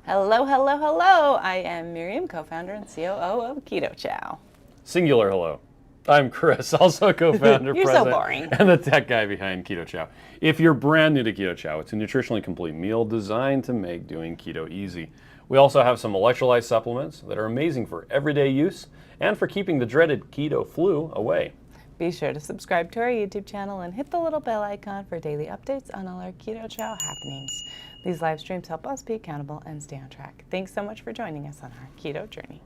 Hello, hello, hello. I am Miriam, co-founder and COO of Keto Chow. Singular hello. I'm Chris, also co-founder, You're so president, boring. and the tech guy behind Keto Chow. If you're brand new to Keto Chow, it's a nutritionally complete meal designed to make doing keto easy. We also have some electrolyte supplements that are amazing for everyday use and for keeping the dreaded keto flu away. Be sure to subscribe to our YouTube channel and hit the little bell icon for daily updates on all our Keto Chow happenings. These live streams help us be accountable and stay on track. Thanks so much for joining us on our keto journey.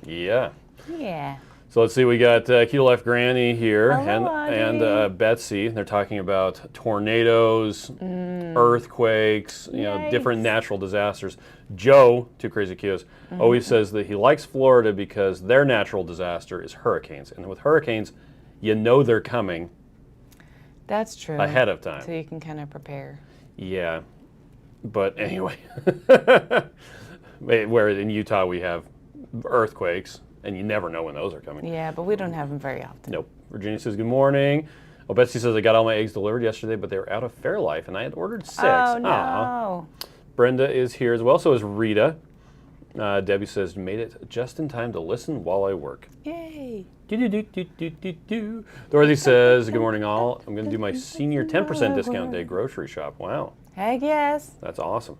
Yeah. Yeah. So let's see, we got Keto Life Granny here Hello, and Betsy. They're talking about tornadoes, earthquakes, different natural disasters. Joe, Two Crazy Ketos, always says that he likes Florida because their natural disaster is hurricanes. And with hurricanes, you know they're coming. That's true. Ahead of time. So you can kind of prepare. Yeah. But anyway, where in Utah we have earthquakes, and you never know when those are coming. Yeah, but we don't have them very often. Nope. Virginia says, good morning. Oh, Betsy says, I got all my eggs delivered yesterday, but they were out of Fairlife, and I had ordered 6. Oh, no. Aww. Brenda is here as well, so is Rita. Debbie says, made it just in time to listen while I work. Yay. Do. Dorothy says, good morning all. I'm going to do my senior 10% discount day grocery shop. Wow. Heck yes. That's awesome.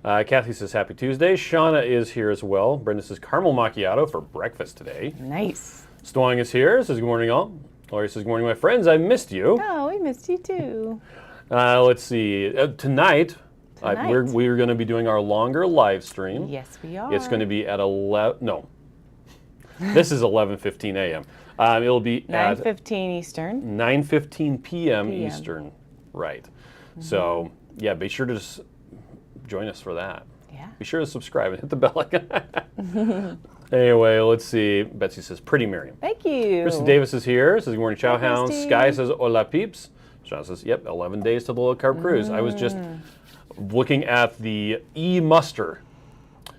Kathy says, happy Tuesday. Shauna is here as well. Brenda says, caramel macchiato for breakfast today. Nice. Stwang is here, says, good morning all. Laurie says, good morning, my friends. I missed you. Oh, we missed you too. Let's see. Tonight. We're going to be doing our longer live stream. Yes, we are. It's going to be at 11. No. This is 11:15 a.m. It'll be at 9:15 Eastern. 9:15 p.m. Eastern. Right. So, yeah, be sure to just join us for that. Yeah. Be sure to subscribe and hit the bell icon. Anyway, let's see. Betsy says, pretty Miriam. Thank you. Kristen Davis is here. Says, good morning, Chow Hi, Hounds. Christy. Sky says, hola peeps. Sean says, yep, 11 days to the low carb cruise. I was just looking at the e-muster.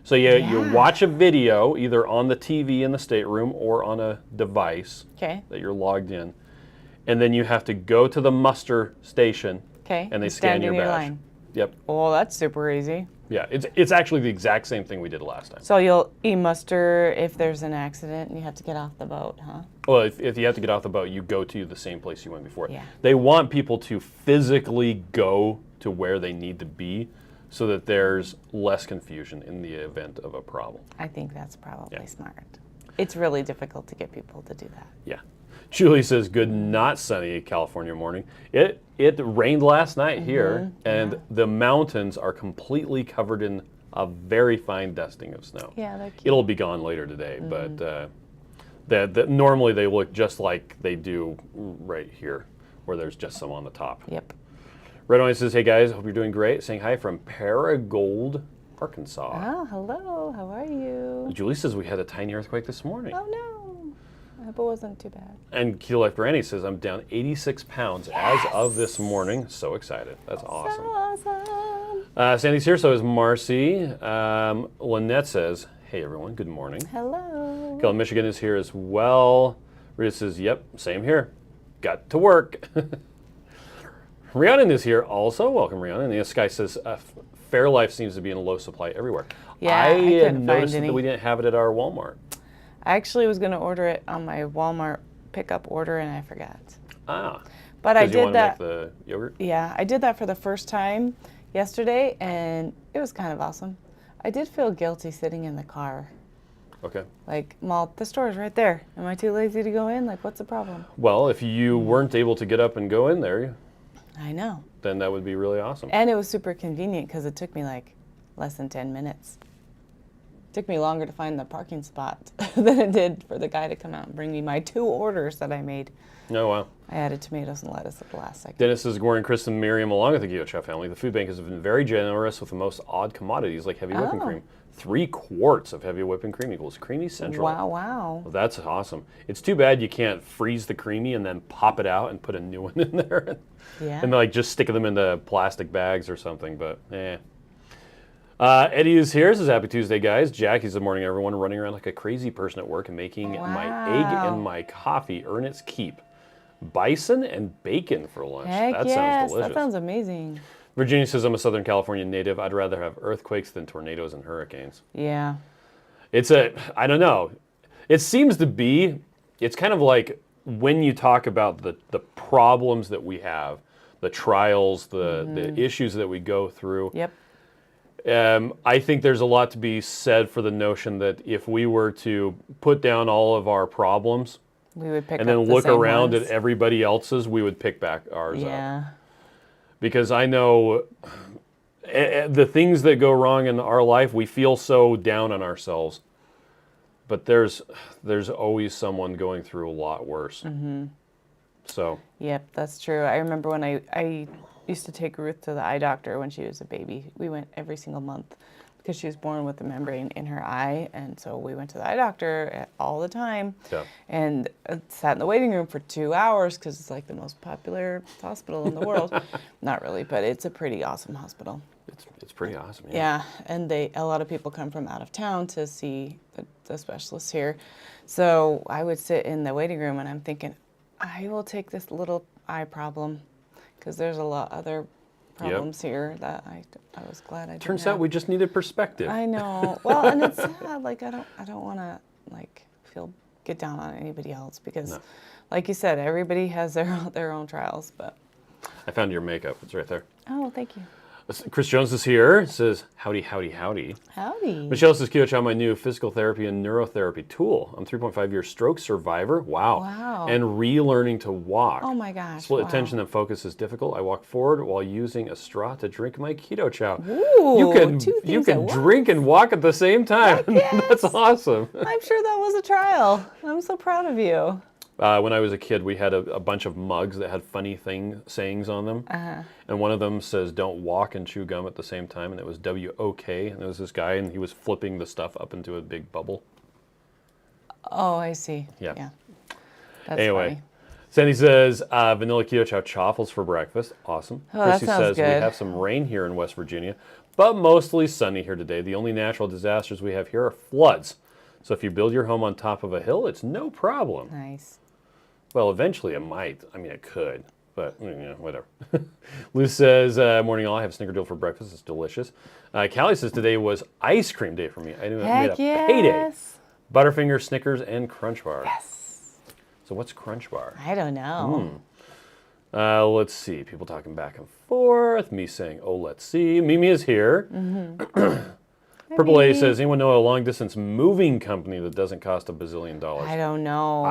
So you watch a video either on the TV in the stateroom or on a device that you're logged in, and then you have to go to the muster station and they scan your badge. Line. Yep. Oh, that's super easy. Yeah, it's actually the exact same thing we did last time. So you'll e-muster if there's an accident and you have to get off the boat, huh? Well, if you have to get off the boat, you go to the same place you went before. Yeah. They want people to physically go to where they need to be so that there's less confusion in the event of a problem. I think that's probably smart. It's really difficult to get people to do that. Yeah. Julie says, good, not sunny California morning. It rained last night here, and the mountains are completely covered in a very fine dusting of snow. Yeah, they're cute. It'll be gone later today, but normally they look just like they do right here, where there's just some on the top. Yep. Red Wine says, hey guys, hope you're doing great. Saying hi from Paragould, Arkansas. Oh, hello. How are you? Julie says we had a tiny earthquake this morning. Oh, no. I hope it wasn't too bad. And Keto Life Granny says, I'm down 86 pounds as of this morning. So excited. That's awesome. Awesome. Sandy's here, so is Marcy. Lynette says, hey everyone, good morning. Hello. Kelly Michigan is here as well. Rita says, yep, same here. Got to work. Rhiannon is here also. Welcome, Rhiannon. And this guy says, Fairlife seems to be in low supply everywhere. Yeah, I couldn't noticed find any. that we didn't have it at our Walmart. I actually was going to order it on my Walmart pickup order and I forgot. Ah. But I Because you did want that. to make the yogurt? Yeah, I did that for the first time yesterday and it was kind of awesome. I did feel guilty sitting in the car. Okay. Like, well, the store's right there. Am I too lazy to go in? Like, what's the problem? Well, if you weren't able to get up and go in there, I know. then that would be really awesome. And it was super convenient because it took me like less than 10 minutes. It took me longer to find the parking spot than it did for the guy to come out and bring me my 2 orders that I made. Oh, wow. I added tomatoes and lettuce at the last second. Dennis says, good morning, Chris and Miriam, along with the Keto Chow family. The food bank has been very generous with the most odd commodities like heavy whipping cream. 3 quarts of heavy whipping cream equals creamy central. Wow, wow. Well, that's awesome. It's too bad you can't freeze the creamy and then pop it out and put a new one in there. Yeah. And like just stick them into plastic bags or something, but Eddie is here. Says, happy Tuesday, guys. Jackie's good morning, everyone. Running around like a crazy person at work and making my egg and my coffee earn its keep. Bison and bacon for lunch. Heck That yes, sounds delicious. that sounds amazing. Virginia says, I'm a Southern California native. I'd rather have earthquakes than tornadoes and hurricanes. Yeah. I don't know. It seems to be, it's kind of like when you talk about the problems that we have, the trials, the issues that we go through. Yep. I think there's a lot to be said for the notion that if we were to put down all of our problems We would pick and up then the look same around ones. at everybody else's, we would pick back ours up. Yeah. Because I know the things that go wrong in our life, we feel so down on ourselves. But there's always someone going through a lot worse. So. Yep, that's true. I remember when I used to take Ruth to the eye doctor when she was a baby. We went every single month because she was born with a membrane in her eye. And so we went to the eye doctor all the time. Yeah. And sat in the waiting room for 2 hours because it's like the most popular hospital in the world. Not really, but it's a pretty awesome hospital. It's pretty awesome. Yeah, and a lot of people come from out of town to see the specialists here. So I would sit in the waiting room and I'm thinking, I will take this little eye problem because there's a lot other problems here that I was glad I didn't Turns have. out we just needed perspective. I know. Well, and it's sad. Like I don't want to get down on anybody else because, like you said, everybody has their own trials. But I found your makeup. It's right there. oh, thank you. Chris Jones is here. Says, howdy, howdy, howdy. Howdy. Michelle says, Keto Chow, my new physical therapy and neurotherapy tool. I'm 3.5-year stroke survivor. Wow. Wow. And relearning to walk. Oh my gosh. Split wow. attention and focus is difficult. I walk forward while using a straw to drink my Keto Chow. Ooh, you can drink and walk at the same time. Yes. That's awesome. I'm sure that was a trial. I'm so proud of you. When I was a kid, we had a bunch of mugs that had funny sayings on them. And one of them says, don't walk and chew gum at the same time. And it was W-O-K. And there was this guy, and he was flipping the stuff up into a big bubble. Oh, I see. Yeah. That's Anyway, funny. Sandy says, vanilla Keto Chow chaffles for breakfast. Awesome. Oh, that Chrissy sounds says, we good. have some rain here in West Virginia, but mostly sunny here today. The only natural disasters we have here are floods. So if you build your home on top of a hill, it's no problem. Nice. Well, eventually it might. I mean, it could, but whatever. Lou says, morning all, I have snickerdoodle for breakfast. It's delicious. Callie says, today was ice cream day for me. I made a payday. Butterfinger, Snickers, and Crunch Bar. Yes. So what's Crunch Bar? I don't know. Let's see. People talking back and forth. Me saying, oh, let's see. Mimi is here. Purple A says, anyone know a long-distance moving company that doesn't cost $1 bazillion? I don't know.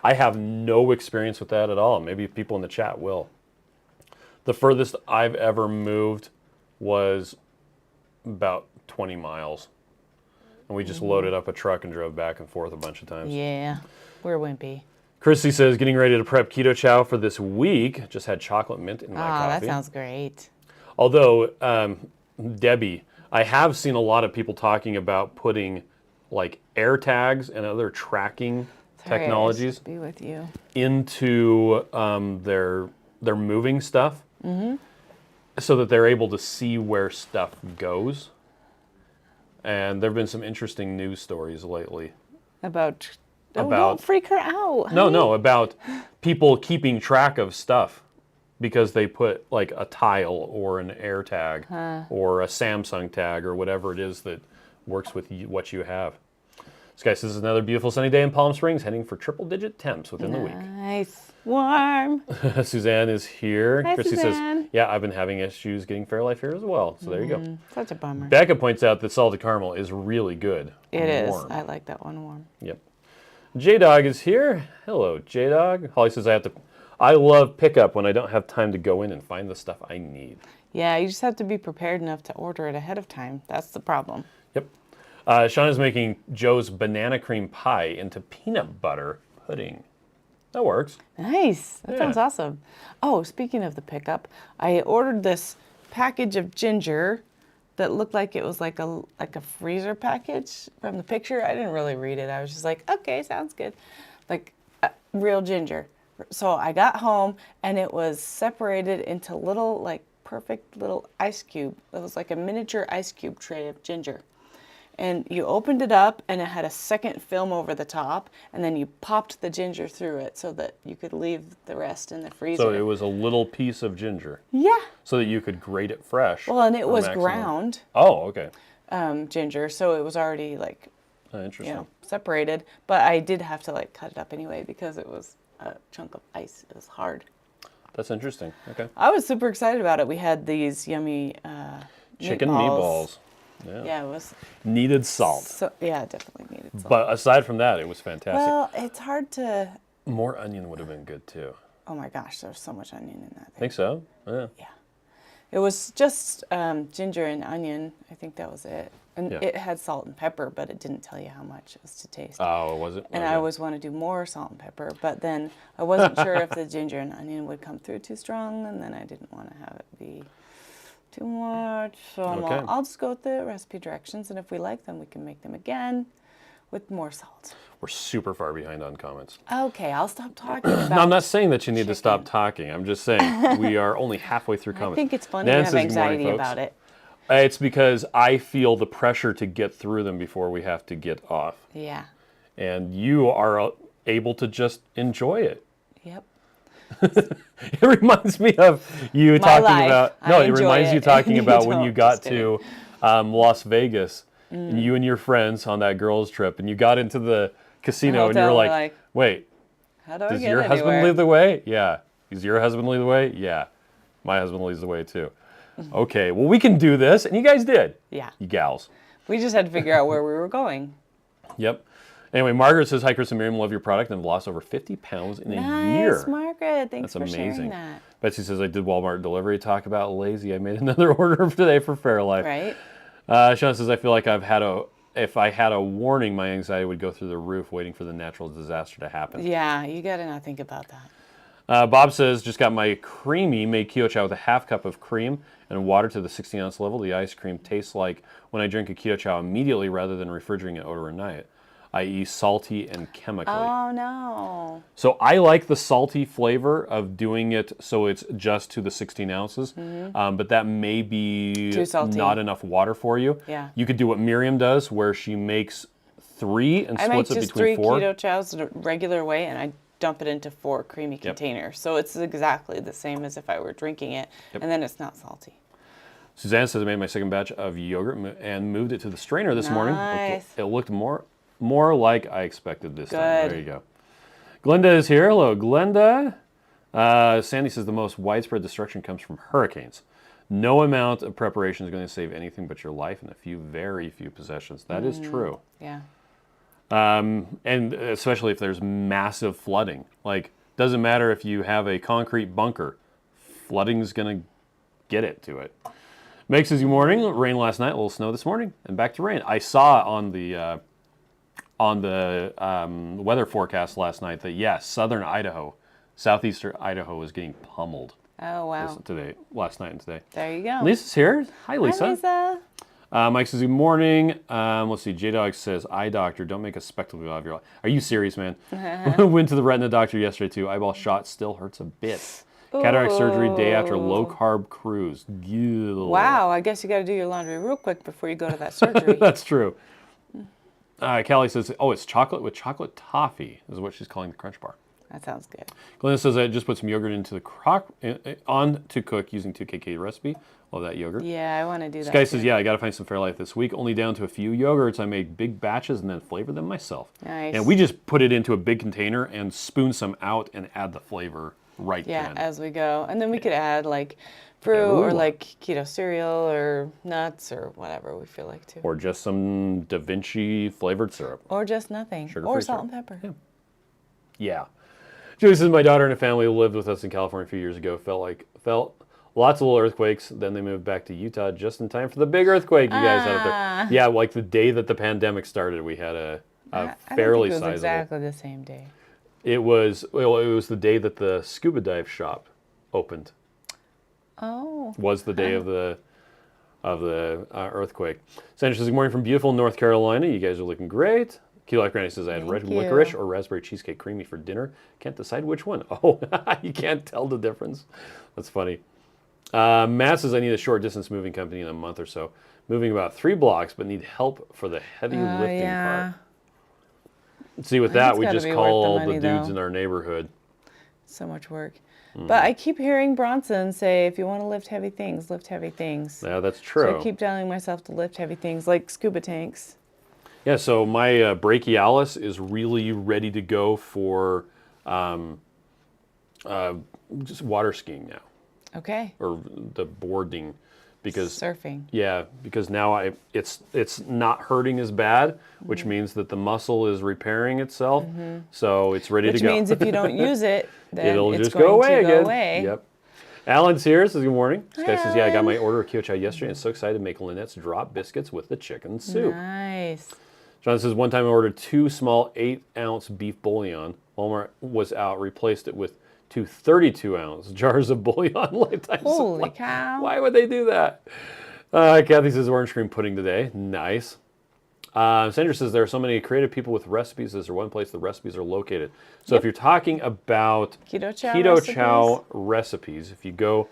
I have no experience with that at all. Maybe people in the chat will. The furthest I've ever moved was about 20 miles. And we just loaded up a truck and drove back and forth a bunch of times. Yeah, we're wimpy. Chrissy says, getting ready to prep Keto Chow for this week. Just had chocolate mint in my coffee. That sounds great. Although, Debbie, I have seen a lot of people talking about putting like Airtags and other tracking technologies be with you. into their moving stuff, so that they're able to see where stuff goes. And there have been some interesting news stories lately. Don't freak her out. No, about people keeping track of stuff because they put like a tile or an AirTag or a Samsung tag or whatever it is that works with what you have. This guy says, it's another beautiful sunny day in Palm Springs, heading for triple-digit temps within the week. Nice. Warm. Suzanne is here. Hi, Chrissy Suzanne. says, yeah, I've been having issues getting Fairlife here as well. So there you go. Such a bummer. Becca points out that salted caramel is really good. It is. Warm. I like that one warm. Yep. J-Dog is here. Hello, J-Dog. Holly says, I love pickup when I don't have time to go in and find the stuff I need. Yeah, you just have to be prepared enough to order it ahead of time. That's the problem. Yep. Sean is making Joe's banana cream pie into peanut butter pudding. That works. Nice. That sounds awesome. Oh, speaking of the pickup, I ordered this package of ginger that looked like it was like a freezer package from the picture. I didn't really read it. I was just like, okay, sounds good. Like real ginger. So I got home and it was separated into little, like perfect little ice cube. It was like a miniature ice cube tray of ginger. and you opened it up and it had a second film over the top, and then you popped the ginger through it so that you could leave the rest in the freezer. So it was a little piece of ginger. Yeah. So that you could grate it fresh. Well, and it for was maximum. ground Oh, okay. ginger, so it was already like, Interesting. separated. But I did have to like cut it up anyway because it was a chunk of ice. It was hard. That's interesting. Okay. I was super excited about it. We had these yummy Chicken meatballs. Yeah. Yeah, it was. Needed salt. So, yeah, definitely needed salt. But aside from that, it was fantastic. Well, it's hard to. More onion would have been good too. Oh my gosh, there's so much onion in that thing. Think so? Yeah. Yeah. It was just ginger and onion. I think that was it. And Yeah. it had salt and pepper, but it didn't tell you how much it was to taste. Oh, was it? And Okay. I always want to do more salt and pepper, but then I wasn't sure if the ginger and onion would come through too strong, and then I didn't want to have it be too much. So I'm Okay. I'll just go with the recipe directions, and if we like them, we can make them again with more salt. We're super far behind on comments. Okay, I'll stop talking about No, I'm not saying that you need to chicken. stop talking. I'm just saying we are only halfway through I comments. think it's funny Nan to have says, "Good morning, anxiety folks." about it. It's because I feel the pressure to get through them before we have to get off. Yeah. And you are able to just enjoy it. Yep. It reminds me of you talking life. about. I No, it enjoy reminds you it. talking You about when don't. you got Just kidding. to Las Vegas, and you and your friends on that girls' trip, and you got into the casino, and you were hotel, like, "Wait, How do I does get your anywhere? husband lead the way? Yeah. Does your husband lead the way? Yeah. My husband leads the way too. Okay, well, we can do this, and you guys did. Yeah. You gals. We just had to figure out where we were going. Yep. Anyway, Margaret says, "Hi, Chris and Miriam, love your product and have lost over 50 pounds in a year." Nice, Margaret. Thanks That's for sharing amazing. that. Betsy says, "I did Walmart delivery. Talk about lazy. I made another order today for Fairlife." Right? Sean says, "I feel like if I had a warning, my anxiety would go through the roof waiting for the natural disaster to happen." Yeah, you got to not think about that. Bob says, "Just got my creamy made Keto Chow with a half cup of cream and water to the 16-ounce level. The ice cream tastes like when I drink a Keto Chow immediately rather than refrigerating it overnight, i.e. salty and chemically." Oh, no. So I like the salty flavor of doing it so it's just to the 16 ounces, but that may be Too salty. not enough water for you. Yeah. You could do what Miriam does, where she makes 3 and I make splits it just between 3 4. keto chows the regular way, and I dump it into 4 creamy containers. So it's exactly the same as if I were drinking it, and then it's not salty. Suzanne says, "I made my second batch of yogurt and moved it to the strainer this morning. Nice. It looked more like I expected this time." Good. There you go. Glenda is here. Hello, Glenda. Sandy says, "The most widespread destruction comes from hurricanes. No amount of preparation is going to save anything but your life and very few possessions." That is true. Yeah. And especially if there's massive flooding. Like, doesn't matter if you have a concrete bunker. Flooding's going to get it to it. Meg says, "Good morning. Rain last night, a little snow this morning, and back to rain." I saw on the weather forecast last night that, yes, southern Idaho, southeastern Idaho is getting pummeled Oh, wow. last night and today. There you go. Lisa's here. Hi, Hi, Lisa. Lisa. Mike says, "Good morning." Let's see. J-Dog says, "Eye doctor, don't make a spectacle out of your eye." Are you serious, man? Went to the retina doctor yesterday, too. Eyeball shot still hurts a bit. Cataract surgery day after low-carb cruise. Ew. Wow, I guess you got to do your laundry real quick before you go to that surgery. That's true. Callie says, "Oh, it's chocolate with chocolate toffee," is what she's calling the Crunch Bar. That sounds good. Glenda says, "I just put some yogurt into the crock on to cook using 2KK recipe." Love that yogurt. Yeah, I want to do that. Sky too. says, "Yeah, I got to find some Fairlife this week. Only down to a few yogurts. I make big batches and then flavor them myself." Nice. And we just put it into a big container and spoon some out and add the flavor right Yeah, then. as we go. And then we could add like fruit Ooh. or like keto cereal or nuts or whatever we feel like to. Or just some Da Vinci flavored syrup. Or just nothing. Sugar-free Or salt syrup. and pepper. Yeah. Julie says, "My daughter and a family who lived with us in California a few years ago felt lots of little earthquakes. Then they moved back to Utah just in time for the big earthquake you guys had up there." Yeah, like the day that the pandemic started, we had a fairly I don't think it was sizable. exactly the same day. It was the day that the scuba dive shop opened. Oh. Was the day of the earthquake. Sandra says, "Good morning from beautiful North Carolina. You guys are looking great." Key Life Granny says, "I had red you. licorice or raspberry cheesecake creamy for dinner. Can't decide which one." Oh, you can't tell the difference. That's funny. Matt says, "I need a short distance moving company in a month or so. moving about 3 blocks, but need help for the heavy lifting part. See, with that, we just call all the dudes in our neighborhood. So much work. But I keep hearing Bronson say, if you want to lift heavy things, lift heavy things. Yeah, that's true. So I keep telling myself to lift heavy things, like scuba tanks. Yeah, so my brachialis is really ready to go for just water skiing now. Okay. Or the boarding, because surfing. Yeah, because now it's not hurting as bad, which means that the muscle is repairing itself, so it's ready to go. Which means if you don't use it, then it'll it's just going go away to again. go away. Yep. Alan's here. Says good morning. This guy Hi, says, yeah, I got my Alan. order of Keto Chow yesterday and so excited to make Lynette's drop biscuits with the chicken soup. Nice. John says, one time I ordered 2 small 8-ounce beef bouillon. Walmart was out, replaced it with 2 32-ounce jars of bouillon. Lifetime Holy supply. cow. Why would they do that? Kathy says, orange cream pudding today. Nice. Sandra says, there are so many creative people with recipes. Is there one place the recipes are located? So if you're talking about Keto Chow recipes, if you go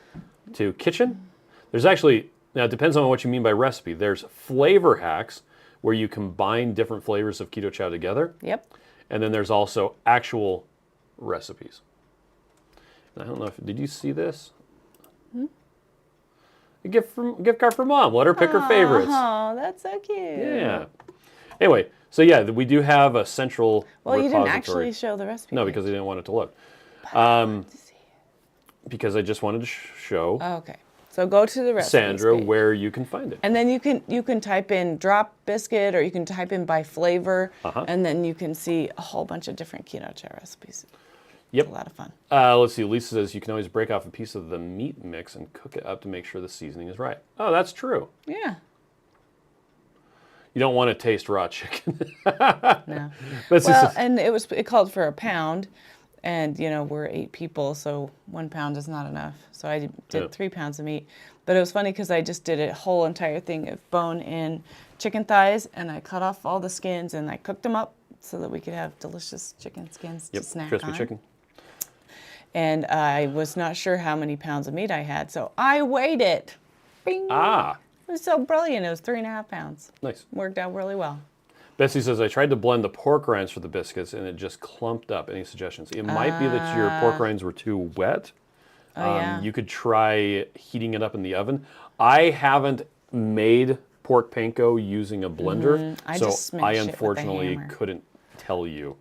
to kitchen, there's actually, now it depends on what you mean by recipe. There's flavor hacks where you combine different flavors of Keto Chow together. Yep. And then there's also actual recipes. And I don't know if, did you see this? A gift card for Mom. Let her pick her favorites. Oh, that's so cute. Yeah. Anyway, so yeah, we do have a central Well, you repository. didn't actually show the recipe. No, because I didn't want it to look. Because I just wanted to show Oh, okay. So go to the recipe Sandra page. where you can find it. And then you can type in drop biscuit, or you can type in by flavor, and then you can see a whole bunch of different Keto Chow recipes. Yep. It's a lot of fun. Let's see. Lisa says you can always break off a piece of the meat mix and cook it up to make sure the seasoning is right. Oh, that's true. Yeah. You don't want to taste raw chicken. No. That's Well, just, and it called for a pound, and we're 8 people, so 1 pound is not enough. So I did 3 pounds of meat. But it was funny because I just did a whole entire thing of bone-in chicken thighs, and I cut off all the skins and I cooked them up so that we could have delicious chicken skins to snack crispy on. chicken. And I was not sure how many pounds of meat I had, so I weighed it. Bing. Ah, It was so brilliant. It was 3.5 pounds. nice. Worked out really well. Betsy says, I tried to blend the pork rinds for the biscuits and it just clumped up. Any suggestions? It might be that your pork rinds were too wet. Oh, yeah. You could try heating it up in the oven. I haven't made pork panko using a blender, I so just smash I it with a unfortunately hammer. couldn't tell you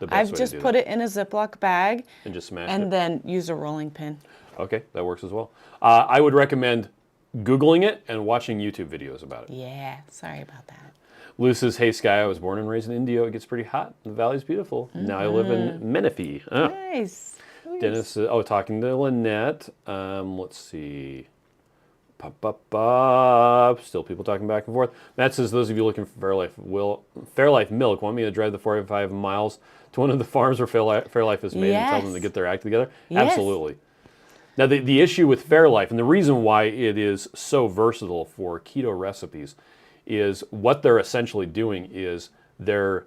the best I've way just to do put that. it in a Ziploc bag And just smash and it. then use a rolling pin. Okay, that works as well. I would recommend Googling it and watching YouTube videos about it. Yeah, sorry about that. Lou says, hey Sky, I was born and raised in Indio. It gets pretty hot. The valley's beautiful. Now I live in Menifee. Nice. Dennis says, talking to Lynette. Let's see. Still people talking back and forth. Matt says, those of you looking for Fairlife milk want me to drive the 45 miles to one of the farms where Fairlife is made and tell them to Yes. get their act together? Yes. Absolutely. Now, the issue with Fairlife, and the reason why it is so versatile for keto recipes, is what they're essentially doing is they're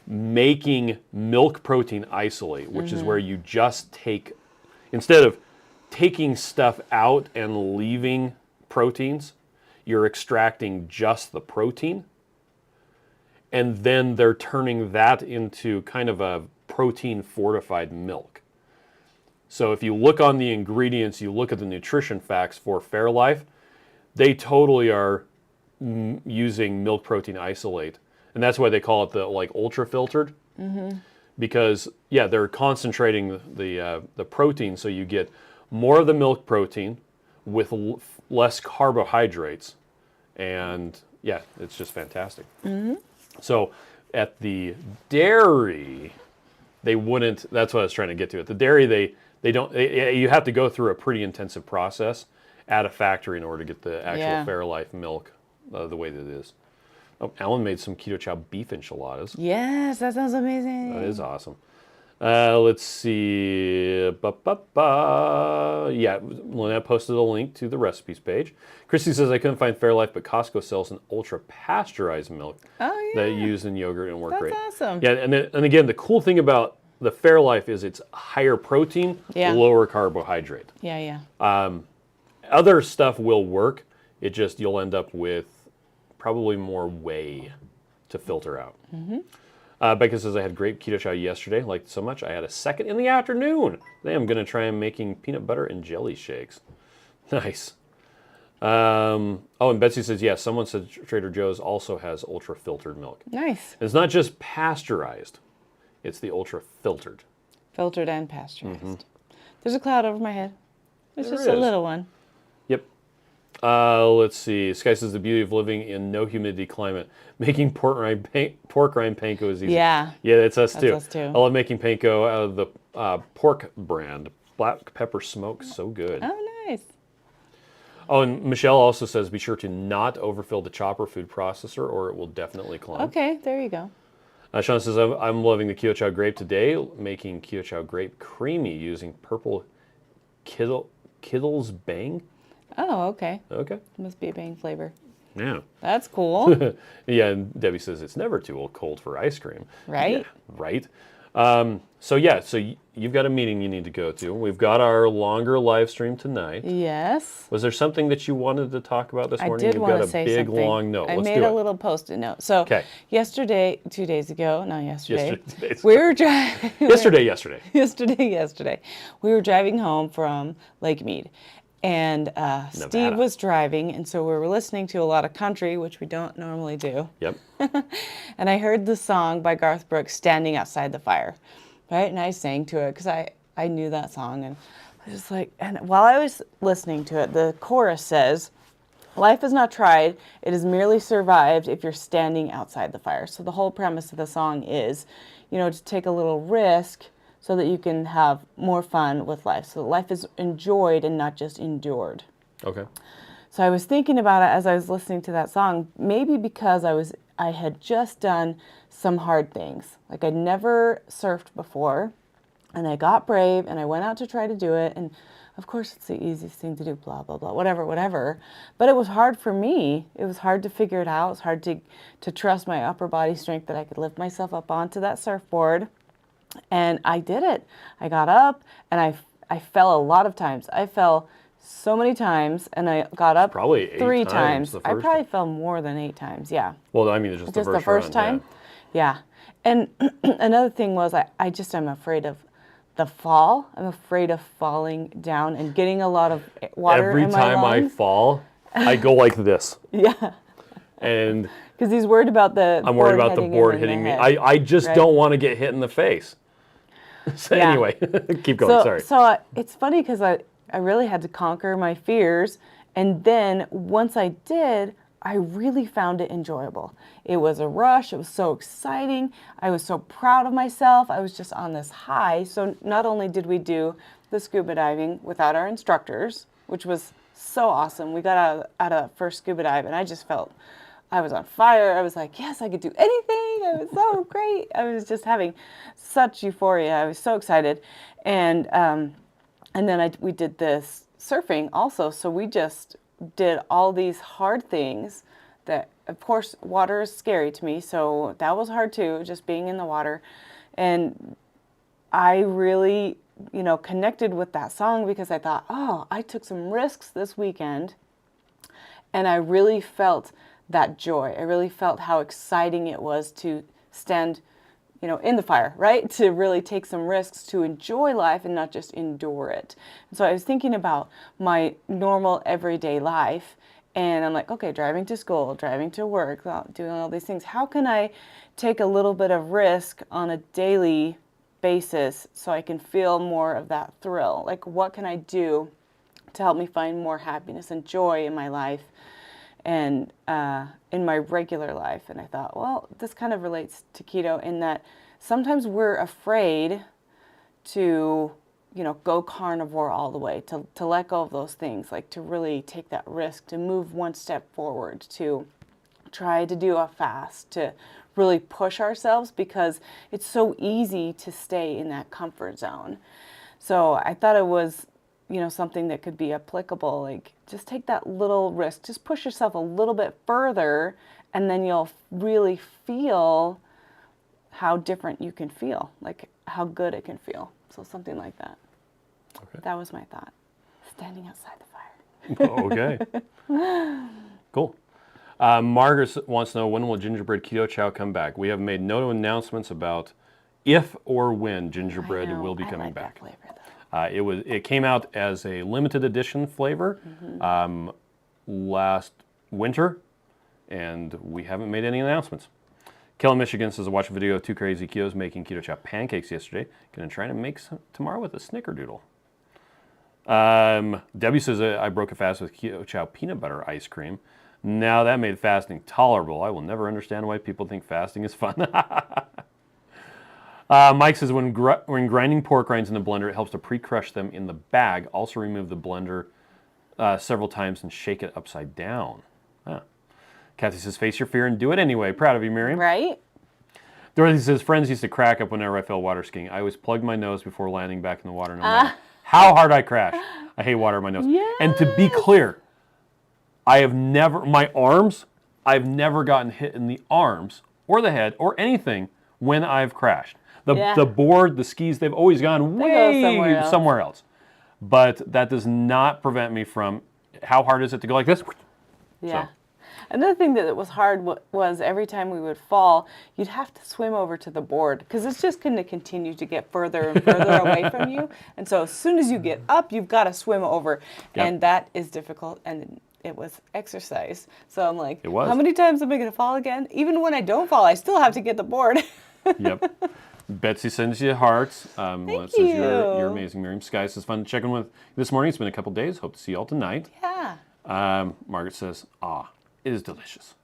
making milk protein isolate, which is where you just take, instead of taking stuff out and leaving proteins, you're extracting just the protein, and then they're turning that into kind of a protein fortified milk. So if you look on the ingredients, you look at the nutrition facts for Fairlife, they totally are using milk protein isolate. And that's why they call it the ultra filtered, because they're concentrating the protein, so you get more of the milk protein with less carbohydrates, and it's just fantastic. So at the dairy, they wouldn't. That's what I was trying to get to. At the dairy, they don't. You have to go through a pretty intensive process at a factory in order to get the actual Fairlife milk the way that it is. Oh, Alan made some Keto Chow beef enchiladas. Yes, that sounds amazing. That is awesome. Let's see. Lynette posted a link to the recipes page. Christy says, I couldn't find Fairlife, but Costco sells an ultra pasteurized milk that you use in yogurt and work That's great. awesome. Yeah, and again, the cool thing about the Fairlife is it's higher protein, lower carbohydrate. Yeah. Other stuff will work. It just, you'll end up with probably more whey to filter out. Becca says, I had great keto chow yesterday. Liked it so much, I had a second in the afternoon. Today I'm going to try making peanut butter and jelly shakes. Nice. Oh, and Betsy says, yeah, someone said Trader Joe's also has ultra filtered milk. Nice. It's not just pasteurized, it's the ultra filtered. Filtered and pasteurized. There's a cloud over my head. It's There just a is. little one. Yep. Let's see. Sky says the beauty of living in no humidity climate. Making pork rind panko is easy. Yeah. Yeah, that's us too. That's us too. I love making panko out of the pork brand. Black pepper smoke, so good. Oh, nice. Oh, and Michelle also says be sure to not overfill the chopper food processor or it will definitely clog. Okay, there you go. Sean says, I'm loving the Keto Chow grape today, making Keto Chow grape creamy using purple Kittle's Bang. Oh, okay. Okay. Must be a Bang flavor. Yeah. That's cool. Yeah, and Debbie says it's never too cold for ice cream. Right? Yeah, right. So you've got a meeting you need to go to. We've got our longer live stream tonight. Yes. Was there something that you wanted to talk about this morning? I did You've want got to say a big something. long note. I Let's made do a it. little Post-it note. So Okay. yesterday, 2 days ago, no, yesterday, Yesterday. we were driving. Yesterday. yesterday, we were driving home from Lake Mead. And Steve was driving, and so we were listening to a lot of country, which we don't normally do. Yep. And I heard the song by Garth Brooks, Standing Outside the Fire, right? And I sang to it because I knew that song. And I was just like, and while I was listening to it, the chorus says, life is not tried, it is merely survived if you're standing outside the fire. So the whole premise of the song is, to take a little risk so that you can have more fun with life. So that life is enjoyed and not just endured. Okay. So I was thinking about it as I was listening to that song, maybe because I had just done some hard things. Like I'd never surfed before, and I got brave and I went out to try to do it. And of course it's the easiest thing to do, blah, blah, blah, whatever. But it was hard for me. It was hard to figure it out. It was hard to trust my upper body strength that I could lift myself up onto that surfboard. And I did it. I got up and I fell a lot of times. I fell so many times and I got up Probably 8 3 times times. the I first probably fell more than 8 times, yeah. Well, I mean, just the first time? run, Yeah. And another thing was I'm afraid of the fall. I'm afraid of falling down and getting a lot of water Every in my time I lungs. fall, I go like this. Yeah. And Because he's worried about I'm worried about the board hitting me. I just right? don't want to get hit in the face. So Yeah. anyway, keep going, sorry. So it's funny because I really had to conquer my fears. And then once I did, I really found it enjoyable. It was a rush. It was so exciting. I was so proud of myself. I was just on this high. So not only did we do the scuba diving without our instructors, which was so awesome. We got out of first scuba dive and I just felt I was on fire. I was like, yes, I could do anything. It was so great. I was just having such euphoria. I was so excited. And then we did this surfing also. So we just did all these hard things that, of course, water is scary to me. So that was hard too, just being in the water. And I really, connected with that song because I thought, oh, I took some risks this weekend. And I really felt that joy. I really felt how exciting it was to stand, in the fire, right? To really take some risks to enjoy life and not just endure it. And so I was thinking about my normal everyday life and I'm like, okay, driving to school, driving to work, doing all these things. How can I take a little bit of risk on a daily basis so I can feel more of that thrill? Like, what can I do to help me find more happiness and joy in my life? And in my regular life. And I thought, well, this kind of relates to keto in that sometimes we're afraid to, go carnivore all the way, to let go of those things, like to really take that risk, to move one step forward, to try to do a fast, to really push ourselves because it's so easy to stay in that comfort zone. So I thought it was something that could be applicable, like just take that little risk, just push yourself a little bit further, and then you'll really feel how different you can feel, like how good it can feel. So something like that. Okay. That was my thought. Standing outside the fire. Okay. Cool. Margaret wants to know, when will Gingerbread Keto Chow come back? We have made no announcements about if or when Gingerbread will be coming back. That flavor, though. It came out as a limited edition flavor last winter, and we haven't made any announcements. Kelly, Michigan says, I watched a video of two crazy ketos making Keto Chow pancakes yesterday. Gonna try to make some tomorrow with a snickerdoodle. Debbie says, I broke a fast with Keto Chow peanut butter ice cream. Now that made fasting tolerable. I will never understand why people think fasting is fun. Mike says, when grinding pork rinds in the blender, it helps to pre-crush them in the bag. Also remove the blender several times and shake it upside down. Kathy says, face your fear and do it anyway. Proud of you, Miriam. Right? Dorothy says, friends used to crack up whenever I fell water skiing. I always plugged my nose before landing back in the water, no matter how hard I crashed. I hate water in my nose. Yes. And to be clear, I've never gotten hit in the arms or the head or anything when I've crashed. The board, the skis, they've always gone way somewhere else. But that does not prevent me from, how hard is it to go like this? Yeah. So. Another thing that was hard was every time we would fall, you'd have to swim over to the board because it's just going to continue to get further and further away from you. And so as soon as you get up, you've got to swim over. Yep. And that is difficult, and it was exercise. So I'm like, how many times am I going to fall again? Even when I don't fall, I still have to get the board. Yep. Betsy sends you hearts. Thank you. Says you're amazing, Miriam. Sky says, fun to check in with this morning. It's been a couple days. Hope to see you all tonight. Yeah. Margaret says, it is delicious.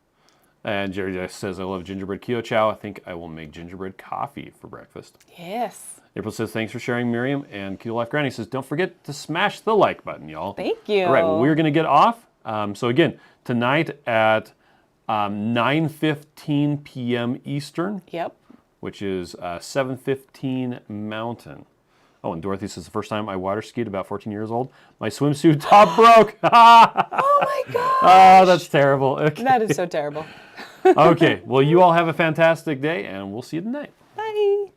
And Jerry says, I love gingerbread Keto Chow. I think I will make gingerbread coffee for breakfast. Yes. April says, thanks for sharing, Miriam. And Keto Life Granny says, don't forget to smash the like button, y'all. Thank you. All right, well, we're going to get off. So again, tonight at 9:15 p.m. Eastern. Yep. Which is 7:15 Mountain. Oh, and Dorothy says, the first time I water skied, about 14 years old, my swimsuit top broke. Oh my gosh. Oh, that's terrible. Okay. That is so terrible. Okay, well, you all have a fantastic day, and we'll see you tonight. Bye.